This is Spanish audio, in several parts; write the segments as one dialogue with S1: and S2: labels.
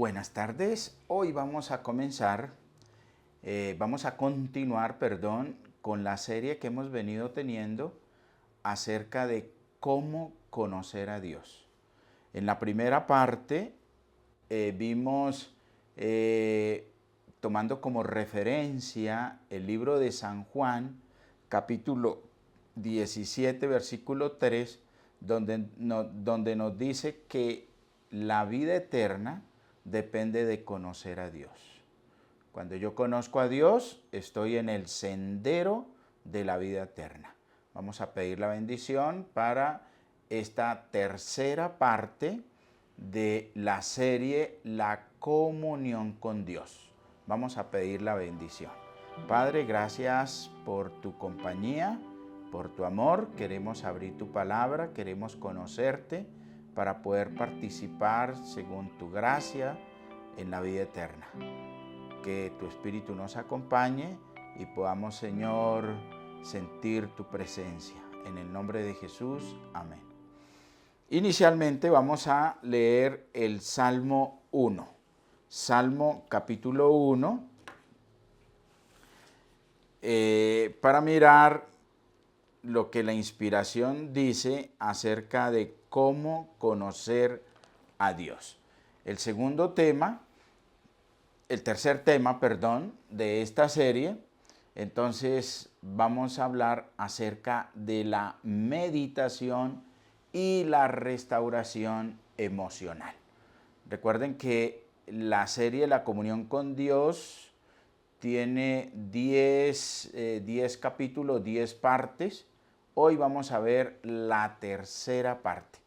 S1: Buenas tardes. Hoy vamos a continuar, con la serie que hemos venido teniendo acerca de cómo conocer a Dios. En la primera parte vimos, tomando como referencia el libro de San Juan, capítulo 17, versículo 3, donde nos dice que la vida eterna depende de conocer a Dios. Cuando yo conozco a Dios, estoy en el sendero de la vida eterna. Vamos a pedir la bendición para esta tercera parte de la serie La comunión con Dios. Vamos a pedir la bendición. Padre, gracias por tu compañía, por tu amor. Queremos abrir tu palabra, queremos conocerte para poder participar según tu gracia en la vida eterna. Que tu Espíritu nos acompañe y podamos, Señor, sentir tu presencia. En el nombre de Jesús, amén. Inicialmente vamos a leer el Salmo 1. Salmo capítulo 1, para mirar lo que la inspiración dice acerca de cómo conocer a Dios. El tercer tema, de esta serie, entonces vamos a hablar acerca de la meditación y la restauración emocional. Recuerden que la serie La comunión con Dios tiene 10 capítulos, 10 partes. Hoy vamos a ver la tercera parte.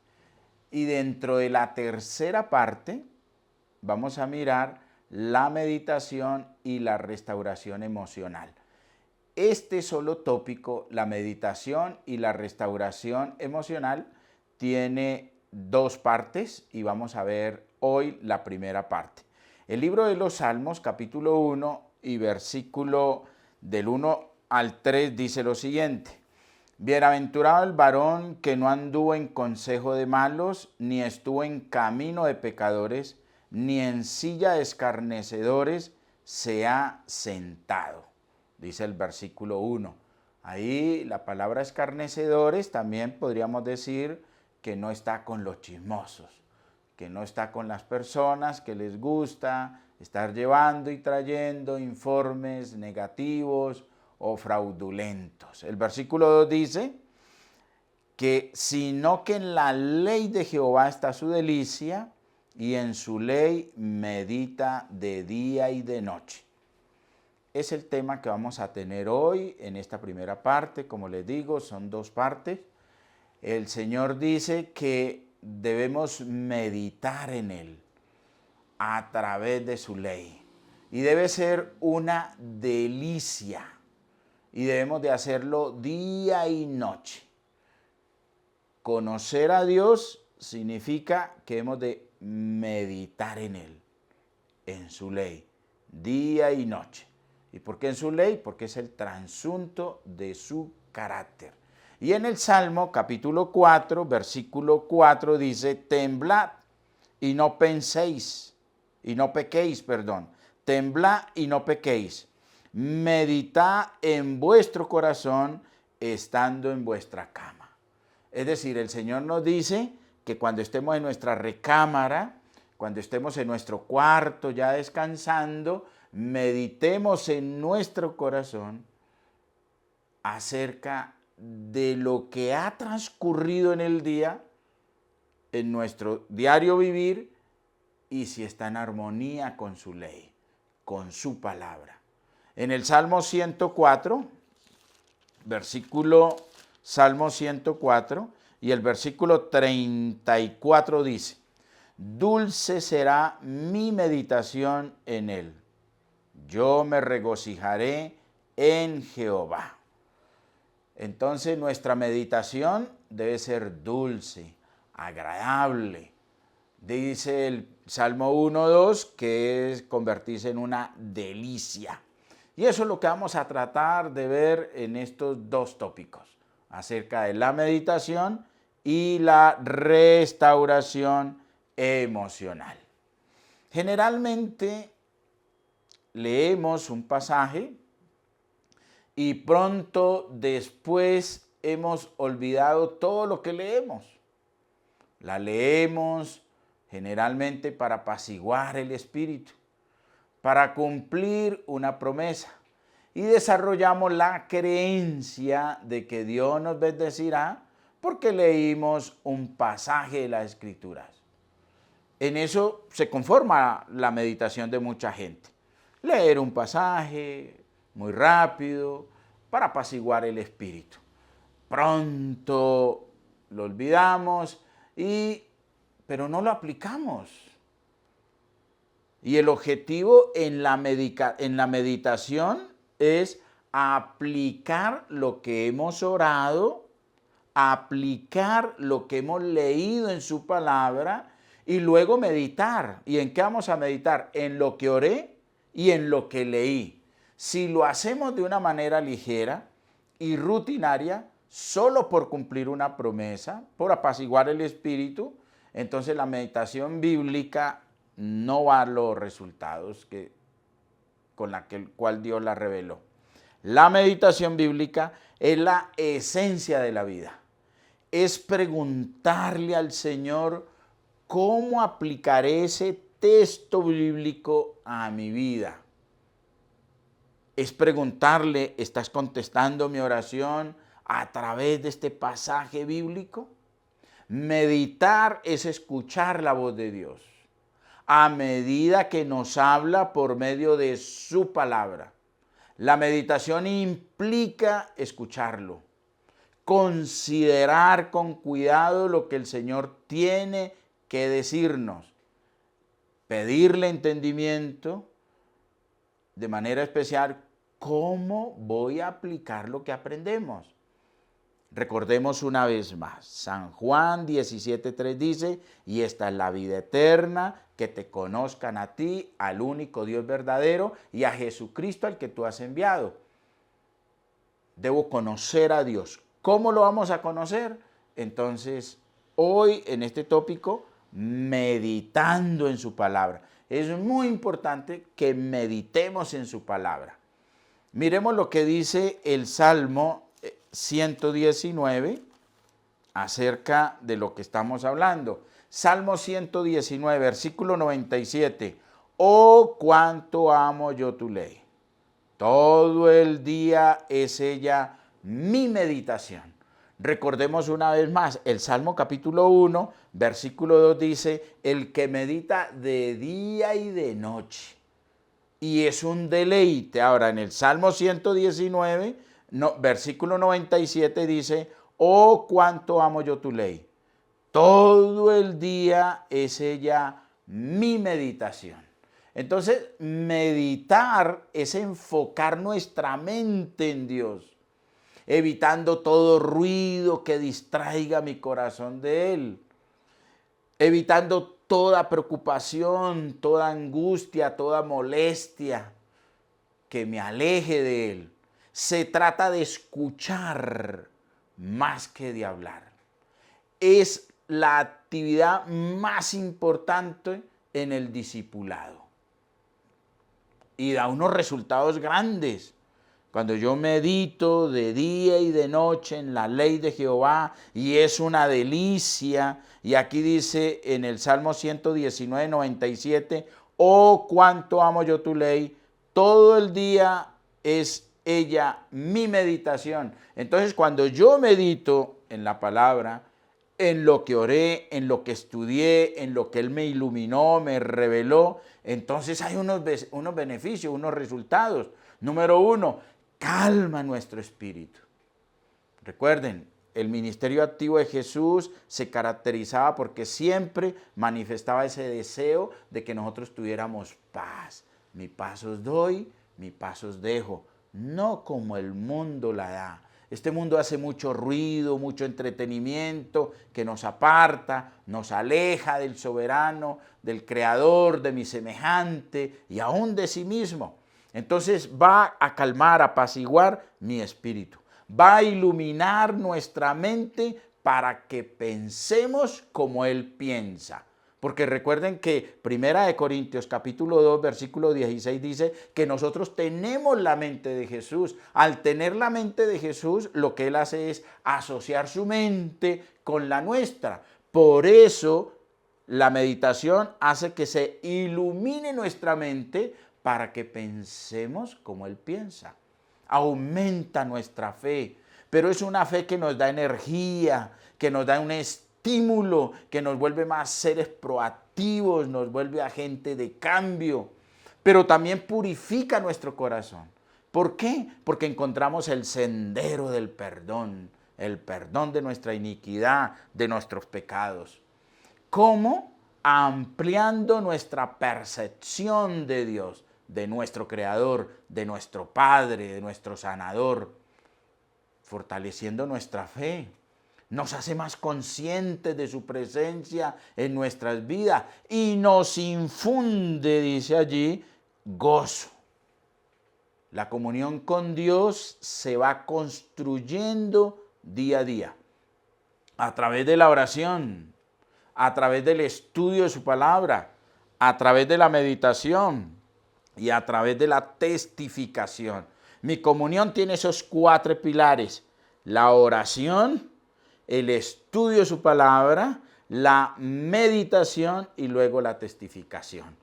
S1: Y dentro de la tercera parte vamos a mirar la meditación y la restauración emocional. Este solo tópico, la meditación y la restauración emocional, tiene 2 partes y vamos a ver hoy la primera parte. El libro de los Salmos, capítulo 1 y versículo del 1 al 3 dice lo siguiente: Bienaventurado el varón que no anduvo en consejo de malos, ni estuvo en camino de pecadores, ni en silla de escarnecedores se ha sentado. Dice el versículo 1. Ahí la palabra escarnecedores también podríamos decir que no está con los chismosos, que no está con las personas que les gusta estar llevando y trayendo informes negativos o fraudulentos. El versículo 2 dice que sino que en la ley de Jehová está su delicia, y en su ley medita de día y de noche. Es el tema que vamos a tener hoy en esta primera parte. Como les digo, son 2 partes. El Señor dice que debemos meditar en Él a través de su ley. Y debe ser una delicia. Y debemos de hacerlo día y noche. Conocer a Dios significa que hemos de meditar en Él, en su ley, día y noche. ¿Y por qué en su ley? Porque es el transunto de su carácter. Y en el Salmo capítulo 4, versículo 4 dice: temblad y no penséis, y no pequéis, temblad y no pequéis. Meditad en vuestro corazón estando en vuestra cama. Es decir, el Señor nos dice que cuando estemos en nuestra recámara, cuando estemos en nuestro cuarto ya descansando, meditemos en nuestro corazón acerca de lo que ha transcurrido en el día, en nuestro diario vivir, y si está en armonía con su ley, con su palabra. En el Salmo 104, Salmo 104, y el versículo 34 dice: dulce será mi meditación en él. Yo me regocijaré en Jehová. Entonces nuestra meditación debe ser dulce, agradable. Dice el Salmo 1:2 que es convertirse en una delicia. Y eso es lo que vamos a tratar de ver en estos 2 tópicos, acerca de la meditación y la restauración emocional. Generalmente leemos un pasaje y pronto después hemos olvidado todo lo que leemos. La leemos generalmente para apaciguar el espíritu, para cumplir una promesa, y desarrollamos la creencia de que Dios nos bendecirá porque leímos un pasaje de las Escrituras. En eso se conforma la meditación de mucha gente. Leer un pasaje muy rápido para apaciguar el espíritu. Pronto lo olvidamos, pero no lo aplicamos. Y el objetivo en la meditación es aplicar lo que hemos orado, aplicar lo que hemos leído en su palabra y luego meditar. ¿Y en qué vamos a meditar? En lo que oré y en lo que leí. Si lo hacemos de una manera ligera y rutinaria, solo por cumplir una promesa, por apaciguar el espíritu, entonces la meditación bíblica no va a los resultados con el cual Dios la reveló. La meditación bíblica es la esencia de la vida. Es preguntarle al Señor cómo aplicaré ese texto bíblico a mi vida. Es preguntarle, ¿estás contestando mi oración a través de este pasaje bíblico? Meditar es escuchar la voz de Dios a medida que nos habla por medio de su palabra. La meditación implica escucharlo, considerar con cuidado lo que el Señor tiene que decirnos, pedirle entendimiento, de manera especial, ¿cómo voy a aplicar lo que aprendemos? Recordemos una vez más, San Juan 17:3 dice, y esta es la vida eterna, que te conozcan a ti, al único Dios verdadero, y a Jesucristo al que tú has enviado. Debo conocer a Dios. ¿Cómo lo vamos a conocer? Entonces, hoy en este tópico, meditando en su palabra. Es muy importante que meditemos en su palabra. Miremos lo que dice el Salmo 119 acerca de lo que estamos hablando. Salmo 119, versículo 97. Oh, cuánto amo yo tu ley. Todo el día es ella mi meditación. Recordemos una vez más, el Salmo capítulo 1, versículo 2 dice, el que medita de día y de noche. Y es un deleite. Ahora, en el Salmo 119, versículo 97 dice, oh, cuánto amo yo tu ley. Todo el día es ella mi meditación. Entonces, meditar es enfocar nuestra mente en Dios, evitando todo ruido que distraiga mi corazón de Él, evitando toda preocupación, toda angustia, toda molestia que me aleje de Él. Se trata de escuchar más que de hablar. Es la actividad más importante en el discipulado. Y da unos resultados grandes. Cuando yo medito de día y de noche en la ley de Jehová, y es una delicia, y aquí dice en el Salmo 119, 97, oh, cuánto amo yo tu ley, todo el día es ella mi meditación. Entonces, cuando yo medito en la palabra, en lo que oré, en lo que estudié, en lo que Él me iluminó, me reveló, entonces hay unos beneficios, unos resultados. Número uno, calma nuestro espíritu. Recuerden, el ministerio activo de Jesús se caracterizaba porque siempre manifestaba ese deseo de que nosotros tuviéramos paz. Mi paz os doy, mi paz os dejo, no como el mundo la da. Este mundo hace mucho ruido, mucho entretenimiento que nos aparta, nos aleja del soberano, del creador, de mi semejante y aún de sí mismo. Entonces va a calmar, a apaciguar mi espíritu. Va a iluminar nuestra mente para que pensemos como Él piensa, Porque recuerden que Primera de Corintios capítulo 2 versículo 16 dice que nosotros tenemos la mente de Jesús. Al tener la mente de Jesús, lo que Él hace es asociar su mente con la nuestra. Por eso la meditación hace que se ilumine nuestra mente para que pensemos como Él piensa. Aumenta nuestra fe, pero es una fe que nos da energía, que nos da un estímulo, que nos vuelve más seres proactivos, nos vuelve agente de cambio, pero también purifica nuestro corazón. ¿Por qué? Porque encontramos el sendero del perdón, el perdón de nuestra iniquidad, de nuestros pecados. ¿Cómo? Ampliando nuestra percepción de Dios, de nuestro Creador, de nuestro Padre, de nuestro Sanador, fortaleciendo nuestra fe. Nos hace más conscientes de su presencia en nuestras vidas y nos infunde, dice allí, gozo. La comunión con Dios se va construyendo día a día, a través de la oración, a través del estudio de su palabra, a través de la meditación y a través de la testificación. Mi comunión tiene esos 4 pilares: la oración, el estudio de su palabra, la meditación y luego la testificación.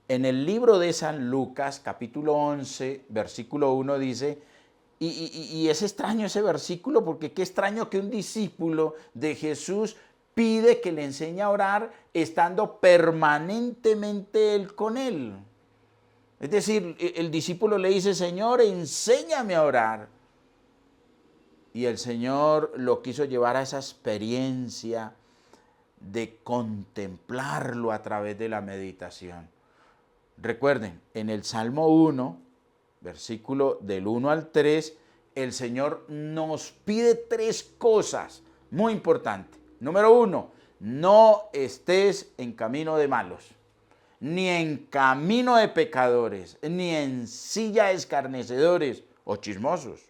S1: En el libro de San Lucas, capítulo 11, versículo 1 dice, y es extraño ese versículo, porque qué extraño que un discípulo de Jesús pide que le enseñe a orar estando permanentemente él con él. Es decir, el discípulo le dice, Señor, enséñame a orar. Y el Señor lo quiso llevar a esa experiencia de contemplarlo a través de la meditación. Recuerden, en el Salmo 1, versículo del 1 al 3, el Señor nos pide 3 cosas muy importantes. Número 1, no estés en camino de malos, ni en camino de pecadores, ni en silla de escarnecedores o chismosos.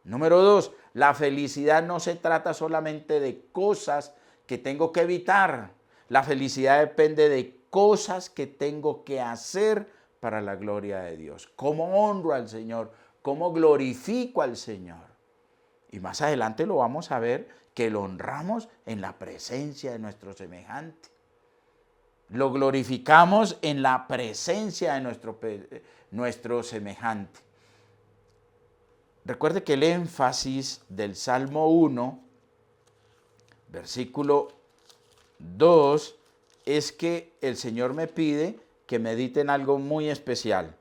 S1: Número 2, la felicidad no se trata solamente de cosas que tengo que evitar. La felicidad depende de cosas que tengo que hacer para la gloria de Dios. ¿Cómo honro al Señor? ¿Cómo glorifico al Señor? Y más adelante lo vamos a ver, que lo honramos en la presencia de nuestro semejante. Lo glorificamos en la presencia de nuestro semejante. Recuerde que el énfasis del Salmo 1, versículo 2, es que el Señor me pide que medite en algo muy especial.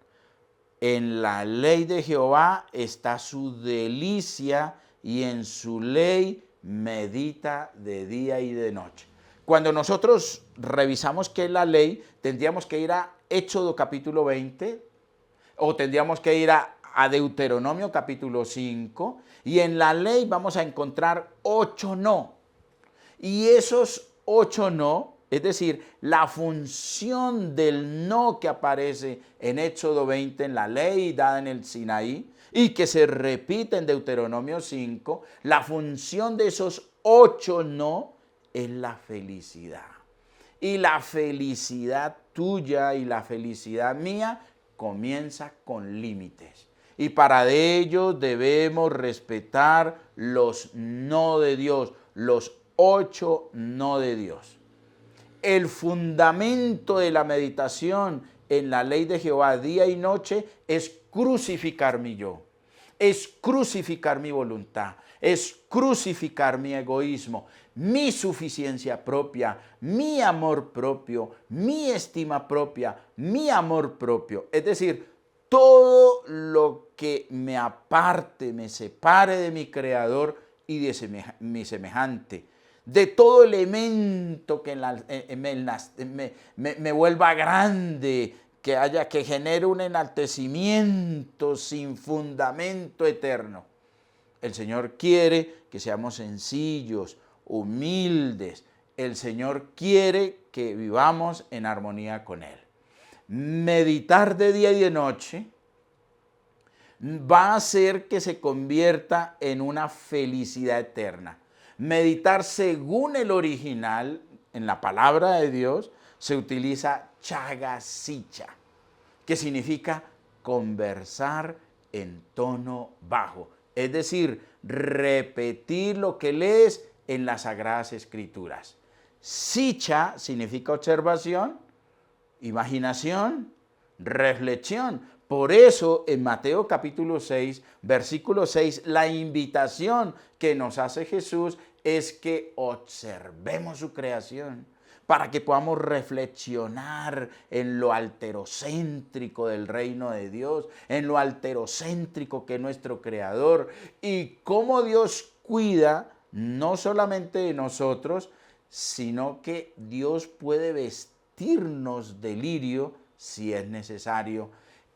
S1: En la ley de Jehová está su delicia y en su ley medita de día y de noche. Cuando nosotros revisamos qué es la ley, tendríamos que ir a Éxodo capítulo 20 o tendríamos que ir a Deuteronomio capítulo 5, y en la ley vamos a encontrar 8 no. Y esos 8 no, es decir, la función del no que aparece en Éxodo 20, en la ley dada en el Sinaí, y que se repite en Deuteronomio 5, la función de esos 8 no es la felicidad. Y la felicidad tuya y la felicidad mía comienza con límites. Y para ello debemos respetar los no de Dios, los 8 no de Dios. El fundamento de la meditación en la ley de Jehová día y noche es crucificar mi yo, es crucificar mi voluntad, es crucificar mi egoísmo, mi suficiencia propia, mi amor propio, mi estima propia, mi amor propio. Es decir, todo lo que me aparte, me separe de mi Creador y de mi semejante, de todo elemento que me vuelva grande, que genere un enaltecimiento sin fundamento eterno. El Señor quiere que seamos sencillos, humildes. El Señor quiere que vivamos en armonía con Él. Meditar de día y de noche va a hacer que se convierta en una felicidad eterna. Meditar según el original en la palabra de Dios se utiliza chagasicha, que significa conversar en tono bajo. Es decir, repetir lo que lees en las Sagradas Escrituras. Sicha significa observación, imaginación, reflexión. Por eso en Mateo capítulo 6, versículo 6, la invitación que nos hace Jesús es que observemos su creación, para que podamos reflexionar en lo alterocéntrico del reino de Dios, en lo alterocéntrico que es nuestro Creador y cómo Dios cuida no solamente de nosotros, sino que Dios puede vestirnos de lirio si es necesario.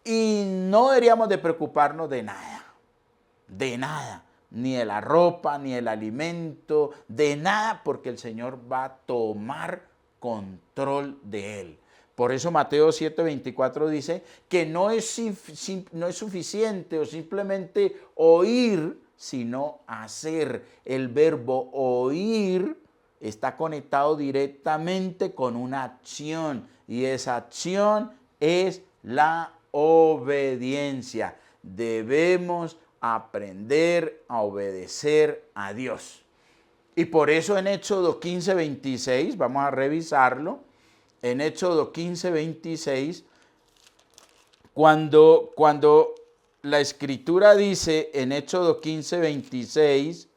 S1: Y no deberíamos de preocuparnos de nada, ni de la ropa, ni del alimento, de nada, porque el Señor va a tomar control de él. Por eso Mateo 7:24 dice que no es suficiente o simplemente oír, sino hacer. El verbo oír está conectado directamente con una acción y esa acción es la obediencia. Debemos aprender a obedecer a Dios. Y por eso en Éxodo 15:26, vamos a revisarlo, en Éxodo 15:26, cuando la Escritura dice en Éxodo 15:26,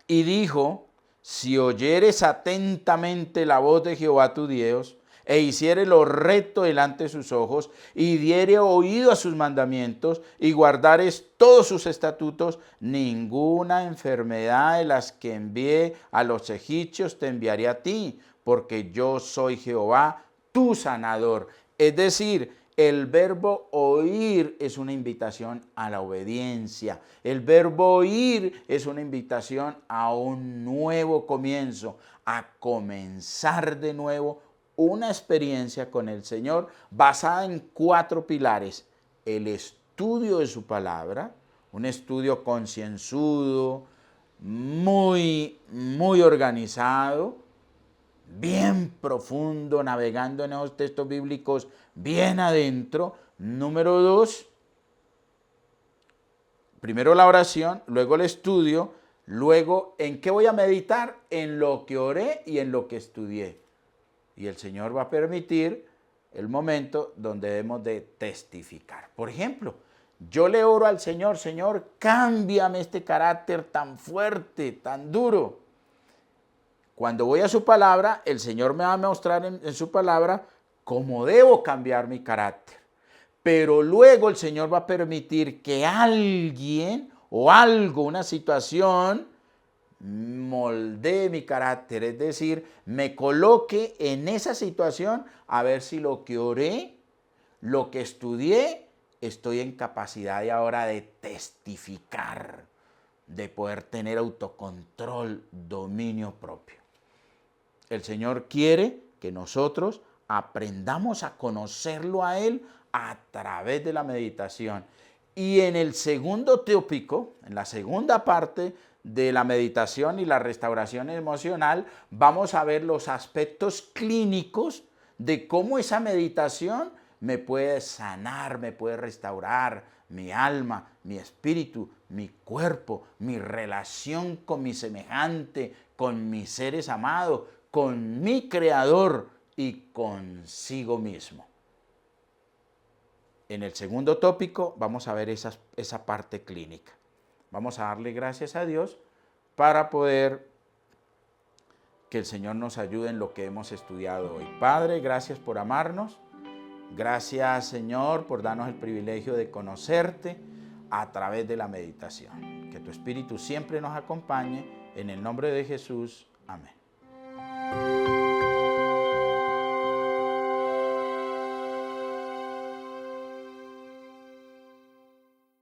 S1: y dijo, si oyeres atentamente la voz de Jehová tu Dios, e hiciere lo recto delante de sus ojos, y diere oído a sus mandamientos, y guardares todos sus estatutos, ninguna enfermedad de las que envié a los egipcios te enviaré a ti, porque yo soy Jehová, tu sanador. Es decir, el verbo oír es una invitación a la obediencia. El verbo oír es una invitación a un nuevo comienzo, a comenzar de nuevo una experiencia con el Señor basada en 4 pilares. El estudio de su palabra, un estudio concienzudo, muy organizado, bien profundo, navegando en esos textos bíblicos bien adentro. Número 2, primero la oración, luego el estudio, luego ¿en qué voy a meditar? En lo que oré y en lo que estudié. Y el Señor va a permitir el momento donde debemos de testificar. Por ejemplo, yo le oro al Señor, Señor, cámbiame este carácter tan fuerte, tan duro. Cuando voy a su palabra, el Señor me va a mostrar en su palabra cómo debo cambiar mi carácter. Pero luego el Señor va a permitir que alguien o algo, una situación, moldee mi carácter, es decir, me coloque en esa situación a ver si lo que oré, lo que estudié, estoy en capacidad de ahora de testificar, de poder tener autocontrol, dominio propio. El Señor quiere que nosotros aprendamos a conocerlo a Él a través de la meditación. Y en el segundo tópico, en la segunda parte de la meditación y la restauración emocional, vamos a ver los aspectos clínicos de cómo esa meditación me puede sanar, me puede restaurar mi alma, mi espíritu, mi cuerpo, mi relación con mi semejante, con mis seres amados, con mi Creador y consigo mismo. En el segundo tópico vamos a ver esa parte clínica. Vamos a darle gracias a Dios para poder que el Señor nos ayude en lo que hemos estudiado hoy. Padre, gracias por amarnos. Gracias, Señor, por darnos el privilegio de conocerte a través de la meditación. Que tu Espíritu siempre nos acompañe. En el nombre de Jesús. Amén.